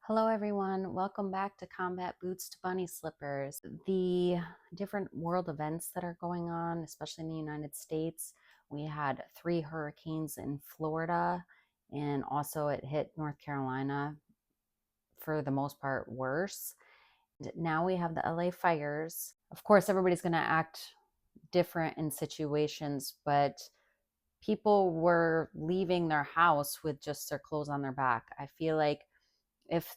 Hello everyone, welcome back to Combat Boots to Bunny Slippers. The different world events that are going on, especially in the United States, we had 3 hurricanes in Florida, and also it hit North Carolina for the most part worse. Now we have the LA fires. Of course, everybody's going to act different in situations, but people were leaving their house with just their clothes on their back. I feel like if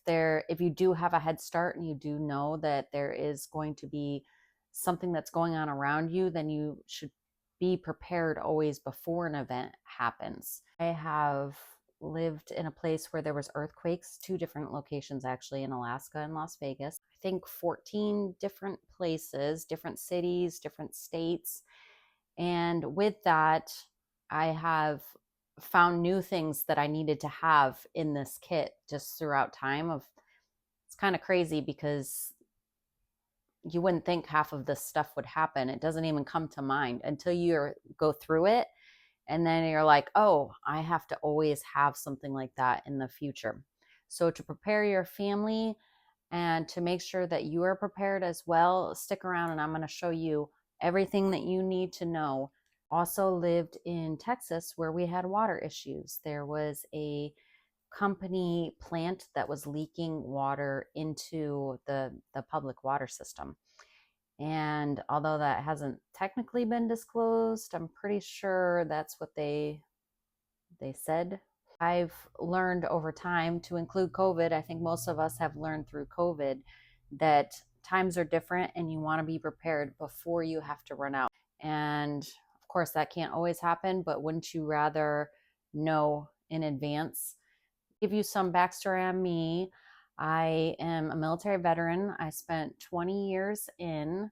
you do have a head start and you do know that there is going to be something that's going on around you, then you should be prepared always before an event happens. I have lived in a place where there was earthquakes, 2 different locations actually, in Alaska and Las Vegas. I think 14 different places, different cities, different states. And with that, I have found new things that I needed to have in this kit just throughout time. It's kind of crazy because you wouldn't think half of this stuff would happen. It doesn't even come to mind until you go through it. And then you're like, oh, I have to always have something like that in the future. So to prepare your family and to make sure that you are prepared as well, stick around and I'm going to show you everything that you need to know. Also lived in Texas where we had water issues. There was a company plant that was leaking water into the public water system. And although that hasn't technically been disclosed, I'm pretty sure that's what they said. I've learned over time, to include COVID, I think most of us have learned through COVID that times are different and you want to be prepared before you have to run out. And of course, that can't always happen, but wouldn't you rather know in advance? Give you some backstory on me. I am a military veteran. I spent 20 years in.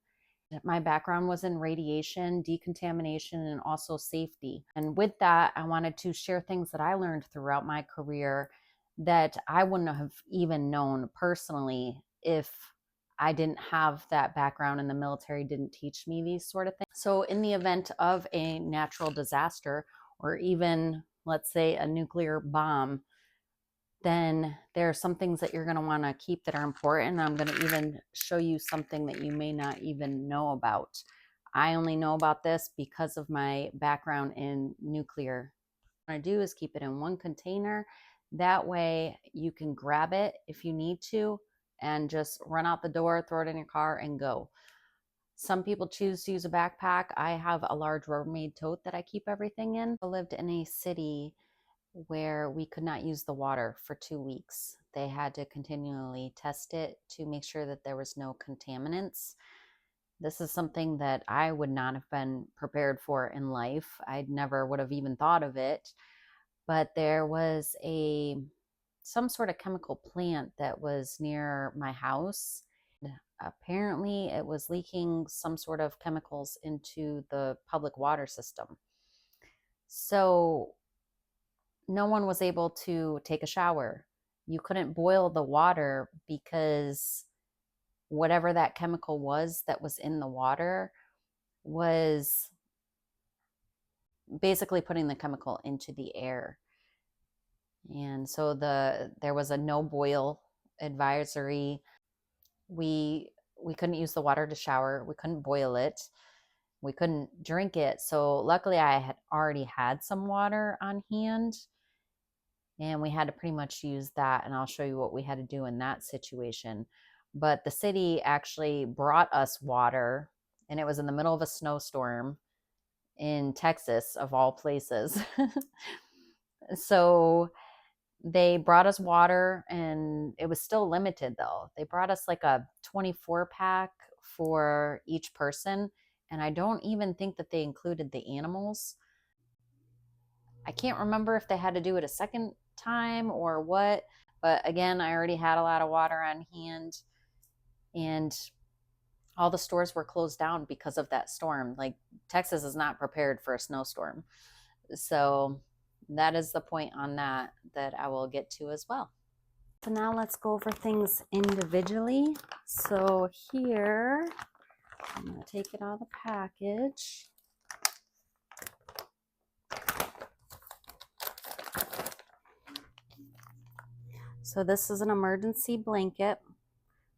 My background was in radiation, decontamination, and also safety. And with that, I wanted to share things that I learned throughout my career that I wouldn't have even known personally if I didn't have that background and the military didn't teach me these sort of things. So in the event of a natural disaster, or even, let's say, a nuclear bomb, then there are some things that you're going to want to keep that are important. I'm going to even show you something that you may not even know about. I only know about this because of my background in nuclear. What I do is keep it in one container. That way you can grab it if you need to and just run out the door, throw it in your car and go. Some people choose to use a backpack. I have a large Rubbermaid tote that I keep everything in. I lived in a city where we could not use the water for 2 weeks. They had to continually test it to make sure that there was no contaminants. This is something that I would not have been prepared for in life. I never would have even thought of it. But there was some sort of chemical plant that was near my house. Apparently, it was leaking some sort of chemicals into the public water system. So no one was able to take a shower. You couldn't boil the water because whatever that chemical was that was in the water was basically putting the chemical into the air. And so there was a no boil advisory. We couldn't use the water to shower. We couldn't boil it. We couldn't drink it. So luckily I had already had some water on hand. And we had to pretty much use that. And I'll show you what we had to do in that situation. But the city actually brought us water, and it was in the middle of a snowstorm in Texas, of all places. So they brought us water, and it was still limited though. They brought us like a 24 pack for each person. And I don't even think that they included the animals. I can't remember if they had to do it a second time or what, but again, I already had a lot of water on hand, and all the stores were closed down because of that storm. Like, Texas is not prepared for a snowstorm. So that is the point on that I will get to as well. So now let's go over things individually. So here, I'm going to take it out of the package. So this is an emergency blanket.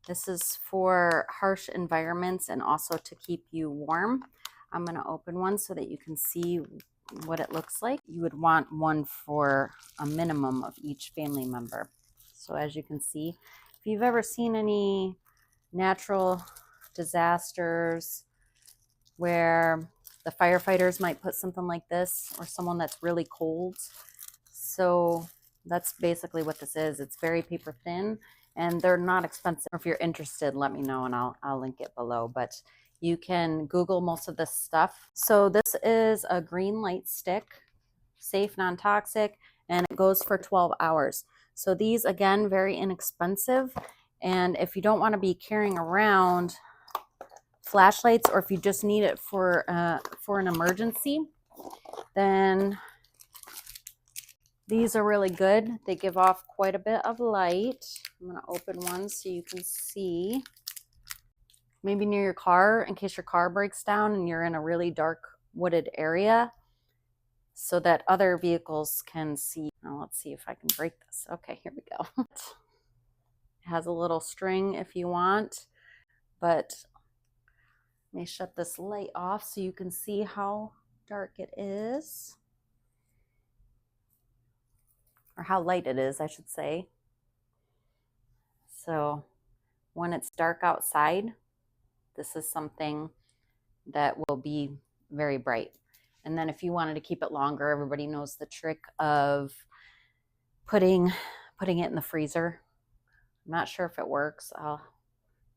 This is for harsh environments and also to keep you warm. I'm going to open one so that you can see what it looks like. You would want one for a minimum of each family member. So as you can see, if you've ever seen any natural disasters where the firefighters might put something like this, or someone that's really cold. So that's basically what this is. It's very paper thin and they're not expensive. If you're interested, let me know and I'll link it below. But you can Google most of this stuff. So this is a green light stick, safe, non-toxic, and it goes for 12 hours. So these, again, very inexpensive. And if you don't want to be carrying around flashlights, or if you just need it for an emergency, then these are really good. They give off quite a bit of light. I'm going to open one so you can see. Maybe near your car, in case your car breaks down and you're in a really dark wooded area, so that other vehicles can see. Now let's see if I can break this. Okay, here we go. It has a little string if you want, but let me shut this light off so you can see how dark it is. Or how light it is, I should say. So when it's dark outside, this is something that will be very bright. And then if you wanted to keep it longer, everybody knows the trick of putting it in the freezer. I'm not sure if it works.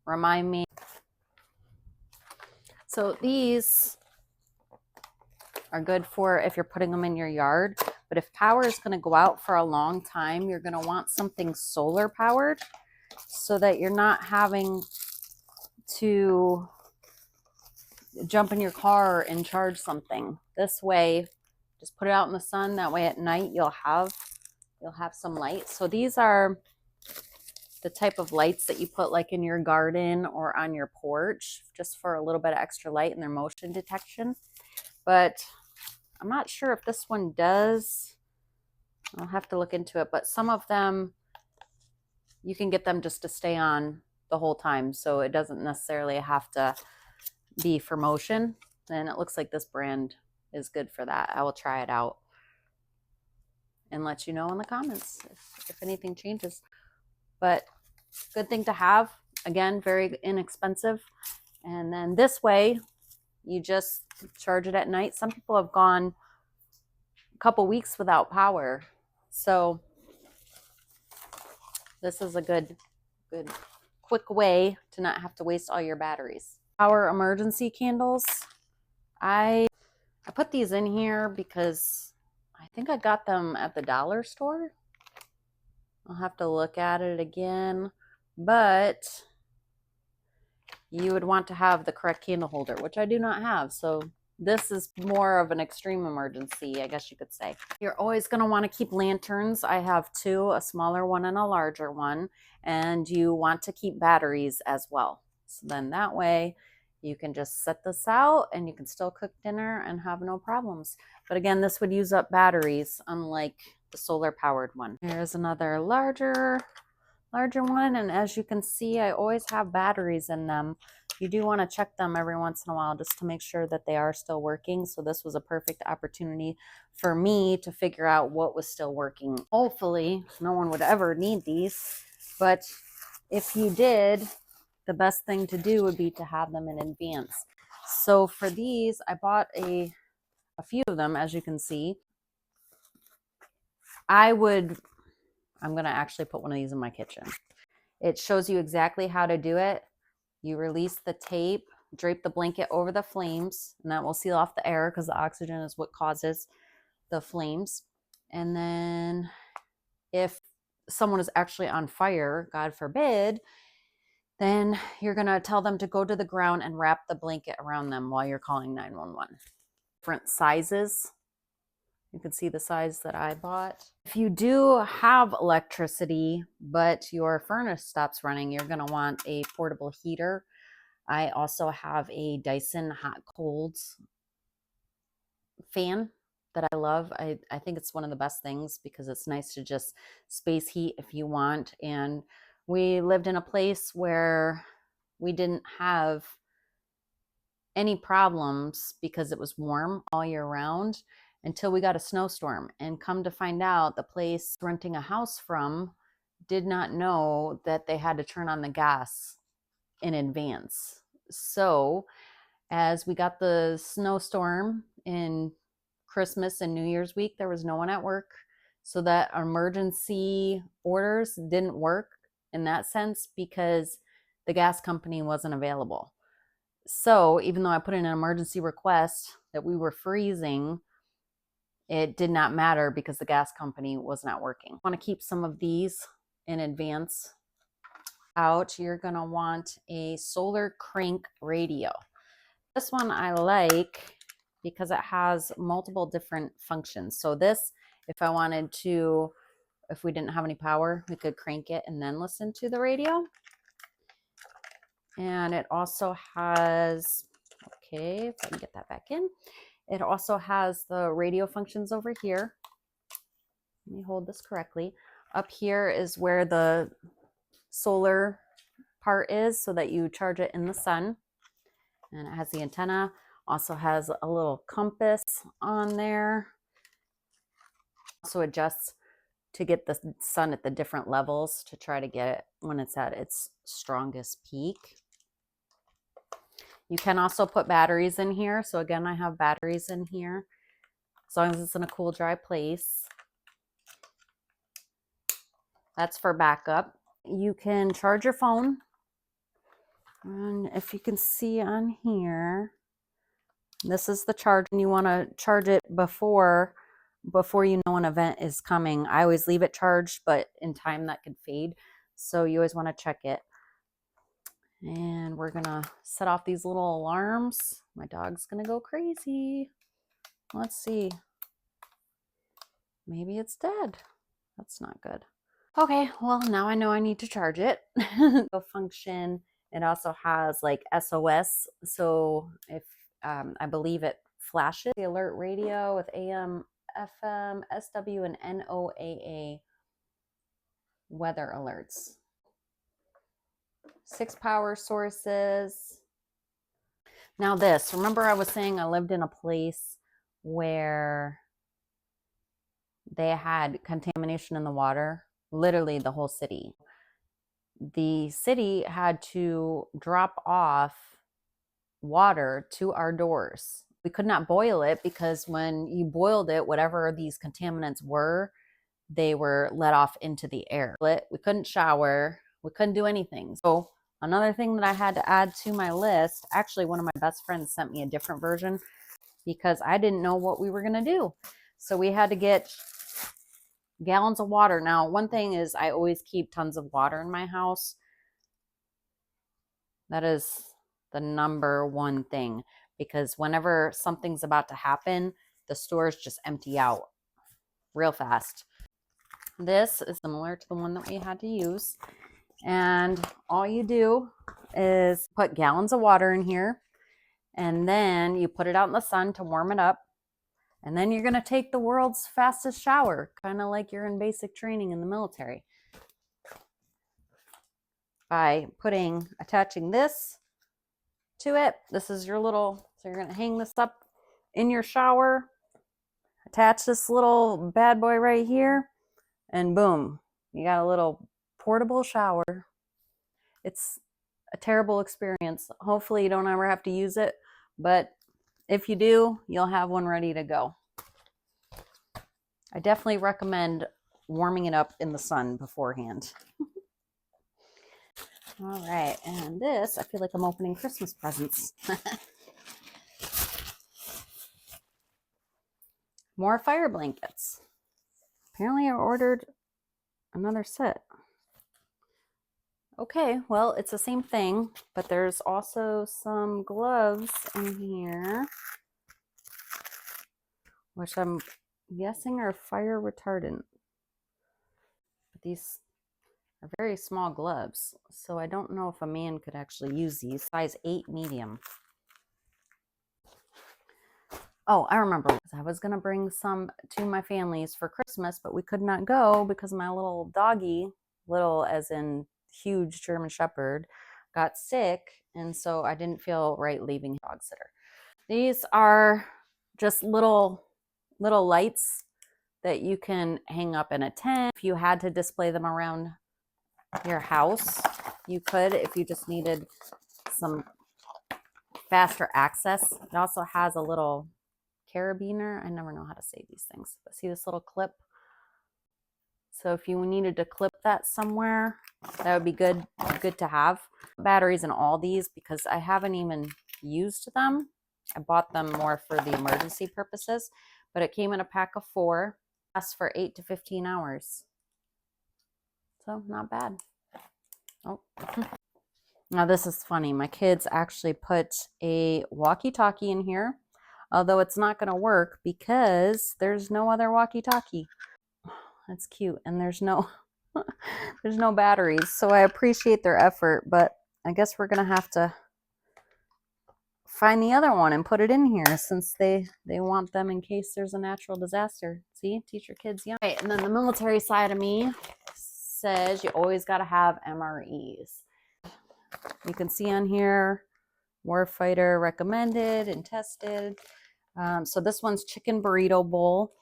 Remind me. So these are good for if you're putting them in your yard. But if power is going to go out for a long time, you're going to want something solar powered so that you're not having to jump in your car and charge something. This way, just put it out in the sun. That way at night you'll have some light. So these are the type of lights that you put like in your garden or on your porch, just for a little bit of extra light and their motion detection. But I'm not sure if this one does. I'll have to look into it. But some of them, you can get them just to stay on the whole time. So it doesn't necessarily have to be for motion. And it looks like this brand is good for that. I will try it out and let you know in the comments if anything changes. But good thing to have. Again, very inexpensive. And then this way, you just charge it at night. Some people have gone a couple weeks without power. So this is a good quick way to not have to waste all your batteries. Power emergency candles. I put these in here because I think I got them at the dollar store. I'll have to look at it again, but you would want to have the correct candle holder, which I do not have. So this is more of an extreme emergency, I guess you could say. You're always going to want to keep lanterns. I have two, a smaller one and a larger one, and you want to keep batteries as well. So then that way you can just set this out and you can still cook dinner and have no problems. But again, this would use up batteries, unlike the solar powered one. Here's another larger one, and as you can see, I always have batteries in them. You do want to check them every once in a while just to make sure that they are still working. So this was a perfect opportunity for me to figure out what was still working. Hopefully no one would ever need these, but if you did, the best thing to do would be to have them in advance. So for these, I bought a few of them, as you can see. I'm going to actually put one of these in my kitchen. It shows you exactly how to do it. You release the tape, drape the blanket over the flames, and that will seal off the air because the oxygen is what causes the flames. And then if someone is actually on fire, God forbid, then you're going to tell them to go to the ground and wrap the blanket around them while you're calling 911. Different sizes. You can see the size that I bought. If you do have electricity, but your furnace stops running, you're going to want a portable heater. I also have a Dyson hot cold fan that I love. I think it's one of the best things because it's nice to just space heat if you want. And we lived in a place where we didn't have any problems because it was warm all year round until we got a snowstorm. And come to find out, the place renting a house from did not know that they had to turn on the gas in advance. So as we got the snowstorm in Christmas and New Year's week, there was no one at work. So that emergency orders didn't work in that sense because the gas company wasn't available. So even though I put in an emergency request that we were freezing, it did not matter because the gas company was not working. I want to keep some of these in advance out. You're going to want a solar crank radio. This one I like because it has multiple different functions. So this, if I wanted to, if we didn't have any power, we could crank it and then listen to the radio. And it also has, okay, if I can get that back in. It also has the radio functions over here. Let me hold this correctly. Up here is where the solar part is so that you charge it in the sun. And it has the antenna, also has a little compass on there. Also adjusts to get the sun at the different levels to try to get it when it's at its strongest peak. You can also put batteries in here. So again, I have batteries in here as long as it's in a cool, dry place. That's for backup. You can charge your phone. And if you can see on here, this is the charge, and you want to charge it before you know an event is coming. I always leave it charged, but in time that could fade. So you always want to check it. And we're going to set off these little alarms. My dog's going to go crazy. Let's see. Maybe it's dead. That's not good. Okay, well, now I know I need to charge it. The function, it also has like SOS. So if I believe it flashes the alert radio with AM, FM, SW, and NOAA weather alerts. 6 power sources. Now this, remember I was saying I lived in a place where they had contamination in the water, literally the whole city. The city had to drop off water to our doors. We could not boil it because when you boiled it, whatever these contaminants were, they were let off into the air. We couldn't shower. We couldn't do anything. So another thing that I had to add to my list, actually one of my best friends sent me a different version because I didn't know what we were going to do. So we had to get gallons of water. Now, one thing is I always keep tons of water in my house. That is the number one thing, because whenever something's about to happen, the stores just empty out real fast. This is similar to the one that we had to use. And all you do is put gallons of water in here, and then you put it out in the sun to warm it up. And then you're going to take the world's fastest shower, kind of like you're in basic training in the military, by attaching this to it. This is your little, so you're going to hang this up in your shower, attach this little bad boy right here, and boom, you got a little portable shower. It's a terrible experience. Hopefully you don't ever have to use it, but if you do, you'll have one ready to go. I definitely recommend warming it up in the sun beforehand. All right, and this, I feel like I'm opening Christmas presents. More fire blankets. Apparently I ordered another set. Okay, well, it's the same thing, but there's also some gloves in here, which I'm guessing are fire retardant. But these are very small gloves, so I don't know if a man could actually use these. Size 8 medium. Oh, I remember. I was going to bring some to my family's for Christmas, but we could not go because my little doggy, little as in huge German Shepherd, got sick. And so I didn't feel right leaving dog sitter. These are just little lights that you can hang up in a tent. If you had to display them around your house, you could if you just needed some faster access. It also has a little carabiner. I never know how to say these things, but see this little clip? So if you needed to clip that somewhere, that would be good to have. Batteries in all these because I haven't even used them. I bought them more for the emergency purposes, but it came in a pack of 4, lasts for 8 to 15 hours. So not bad. Oh. Now this is funny. My kids actually put a walkie-talkie in here, although it's not going to work because there's no other walkie-talkie. That's cute. And there's no there's no batteries. So I appreciate their effort, but I guess we're going to have to find the other one and put it in here since they want them in case there's a natural disaster. See, teach your kids young. Right, and then the military side of me says you always got to have MREs. You can see on here, warfighter recommended and tested. So this one's chicken burrito bowl.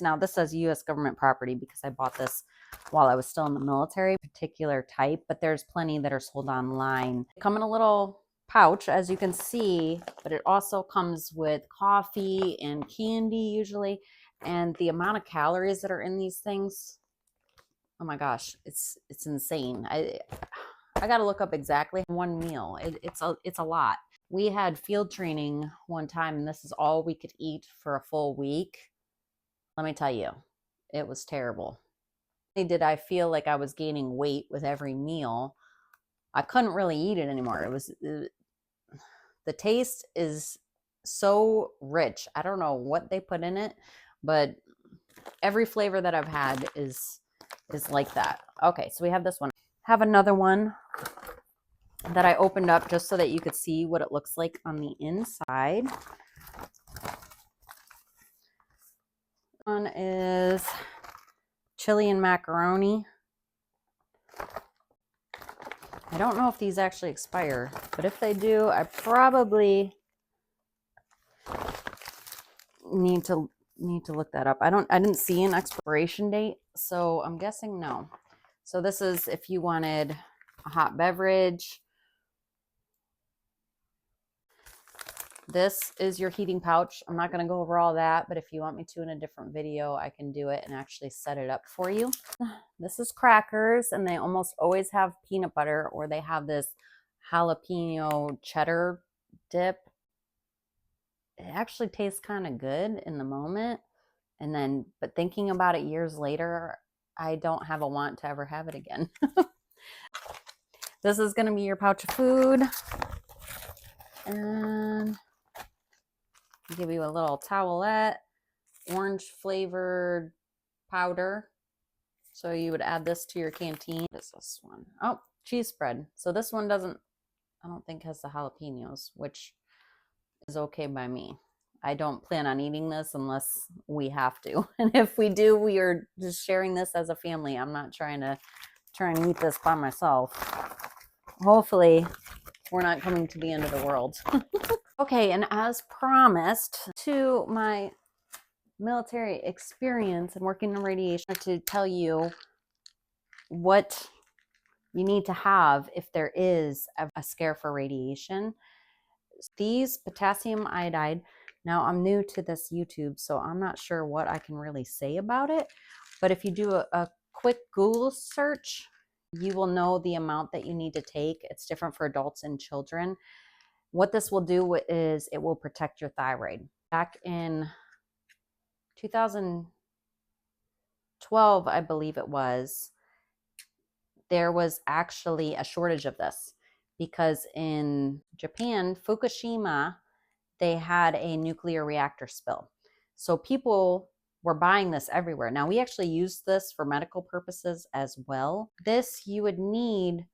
Now this says U.S. government property because I bought this while I was still in the military, particular type, but there's plenty that are sold online. They come in a little pouch, as you can see, but it also comes with coffee and candy usually. And the amount of calories that are in these things, oh my gosh, it's insane. I got to look up exactly one meal. It's a lot. We had field training one time, and this is all we could eat for a full week. Let me tell you, it was terrible. Did I feel like I was gaining weight with every meal? I couldn't really eat it anymore. The taste is so rich. I don't know what they put in it, but every flavor that I've had is like that. Okay, so we have this one. Have another one that I opened up just so that you could see what it looks like on the inside. One is chili and macaroni. I don't know if these actually expire, but if they do, I probably need to look that up. I didn't see an expiration date, so I'm guessing no. So this is if you wanted a hot beverage. This is your heating pouch. I'm not going to go over all that, but if you want me to in a different video, I can do it and actually set it up for you. This is crackers, and they almost always have peanut butter, or they have this jalapeno cheddar dip. It actually tastes kind of good in the moment, and then, but thinking about it years later, I don't have a want to ever have it again. This is going to be your pouch of food, and give you a little towelette, orange flavored powder. So you would add this to your canteen. What is this one? Oh, cheese spread. So this one doesn't, I don't think has the jalapenos, which is okay by me. I don't plan on eating this unless we have to. And if we do, we are just sharing this as a family. I'm not trying to eat this by myself. Hopefully we're not coming to the end of the world. Okay, and as promised, to my military experience and working in radiation, to tell you what you need to have if there is a scare for radiation. These potassium iodide, now I'm new to this YouTube, so I'm not sure what I can really say about it, but if you do a quick Google search, you will know the amount that you need to take. It's different for adults and children. What this will do is it will protect your thyroid. Back in 2012, I believe it was, there was actually a shortage of this because in Japan, Fukushima, they had a nuclear reactor spill. So people were buying this everywhere. Now, we actually use this for medical purposes as well. This you would need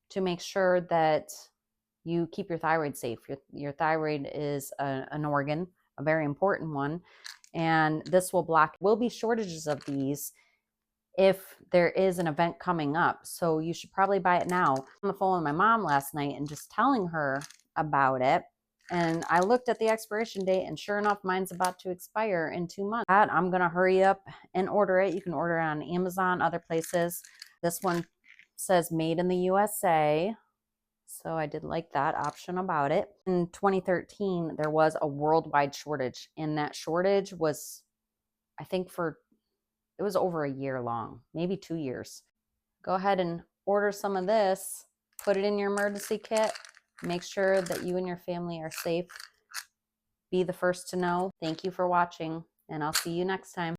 to make sure that you keep your thyroid safe. Your thyroid is an organ, a very important one. And this will be shortages of these if there is an event coming up. So you should probably buy it now. On the phone with my mom last night and just telling her about it. And I looked at the expiration date, and sure enough, mine's about to expire in 2 months. I'm going to hurry up and order it. You can order it on Amazon, other places. This one says made in the USA. So I did like that option about it. In 2013, there was a worldwide shortage, and that shortage was, I think, it was over a year long, maybe 2 years. Go ahead and order some of this, put it in your emergency kit, make sure that you and your family are safe. Be the first to know. Thank you for watching, and I'll see you next time.